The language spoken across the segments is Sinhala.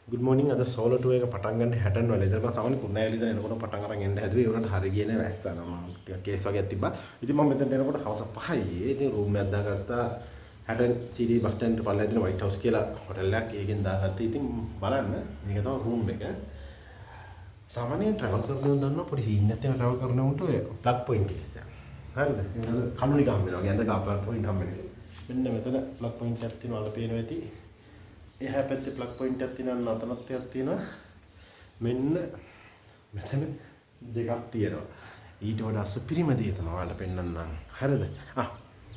good morning අද solo tour එක පටන් ගන්න 60 වල. ඉතින් මම සාමාන්‍ය කුණෑලි ඉඳන් එනකොට පටන් අරන් එන්න හැදුවේ. ඒ උනට හරි ගියේ නෑ වැස්සනවා. මම ටිකක් කේස් වගේක් තිබ්බා. ඉතින් මම මෙතනට එනකොට හවස 5යි. ඉතින් රූම් එකක් දාගත්තා. 60 CD බස් ස්ටෑන්ඩ් පල්ලෙහා තියෙන වයිට් හවුස් කියලා හොටෙල් එකක්. ඒකෙන් දාගත්තා. ඉතින් බලන්න මේක තමයි රූම් එක. සාමාන්‍යයෙන් ට්‍රැවල් කරනවා දන්නවා පොඩි සීන් එකක් තියෙන ට්‍රැවල් කරනකොට ඔය ප්ලග් පොයින්ට් එකක් ඉස්සෙල්ලා. හරිද? ඒක කණුනි ගම් වෙනවා. ගැඳ ගා ප්ලග් පොයින්ට් හම් වෙනවා. මෙන්න මෙතන ප්ලග් පොයින්ට් එකක් තියෙනවා. අල පේනවා ඇති. එහා පැත්තේ ප්ලග් පොයින්ට් එකක් තියෙනවා. නතනත් එකක් තියෙනවා. මෙන්න මෙතන දෙකක් තියෙනවා. ඊට වඩා සුපිරිම දේ තමයි ඔයාලට පෙන්වන්නම්. හරිද?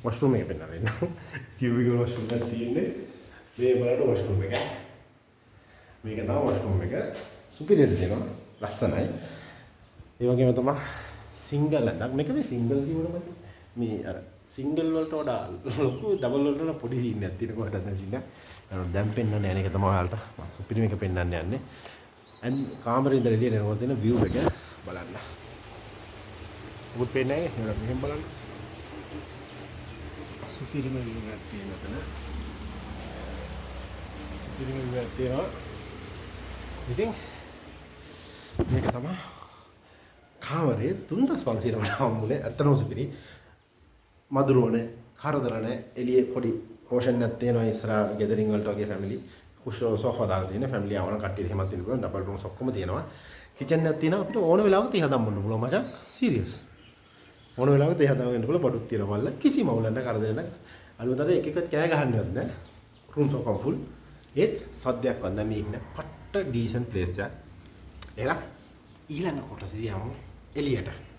වොෂ්රූම් එක පෙන්වන්න. කියුබිකල් වොෂ්රූම් එකක් තියෙන්නේ. මේ බලන්න වොෂ්රූම් එක. මේක තමයි වොෂ්රූම් එක. සුපිරියට දෙනවා. ලස්සනයි. ඒ වගේම තමයි සිංගල් එකක්. මේක මේ සිංගල් කියනකොට මේ අර සිංගල් වලට වඩා ලොකු ඩබල් වලට වඩා පොඩි සීන් එකක් තියෙන කොහටද දැන් සීන් එක. දැන් පෙන්වන්න යන එක තමයි ඔයාලට මම සුපිරිම එක පෙන්වන්න යන්නේ. කාමරේ ඉඳලා එළියට එනකොට තියෙන view එක බලන්න. ඔබ පේන්නේ නැහැ මෙහෙම බලන්න. සුපිරිම view එකක් තියෙන තැන. සුපිරිම view එකක් තියෙනවා. ඉතින් මේක තමයි කාමරේ 3500 වඩා හම්බුනේ. ඇත්තටම සුපිරි. මදුරුවනේ, කරදරනේ, එළියේ පොඩි පෝෂන් එකක් තියෙනවා ඉස්සරහා ගෙදරින් වලට වගේ ෆැමිලි. කුෂෝ සෝෆා දාලා තියෙන ෆැමිලි ආවන කට්ටිය එහෙමත් ඉන්න පුළුවන්. ඩබල් රූම්ස් ඔක්කොම තියෙනවා. කිචන් එකක් තියෙනවා. අපිට ඕන වෙලාවක තේ හදන්න පුළුවන් මචං. සීරියස්. ඕන වෙලාවක තේ හදන්න වෙන්න පුළුවන්. බඩුත් තියෙනවා මල්ල. කිසිම අවුලක් නැහැ කරදරයක් නැහැ. අලුතට එක එකත් කෑ ගහන්නවත් නැහැ. රූම්ස් ඔක්කොම ෆුල්. ඒත් සද්දයක් වන්ද මේ ඉන්න පට්ට ඩීසන්ට් ප්ලේස් එකක්. එහෙනම් ඊළඟ කොටසදී යමු එළියට.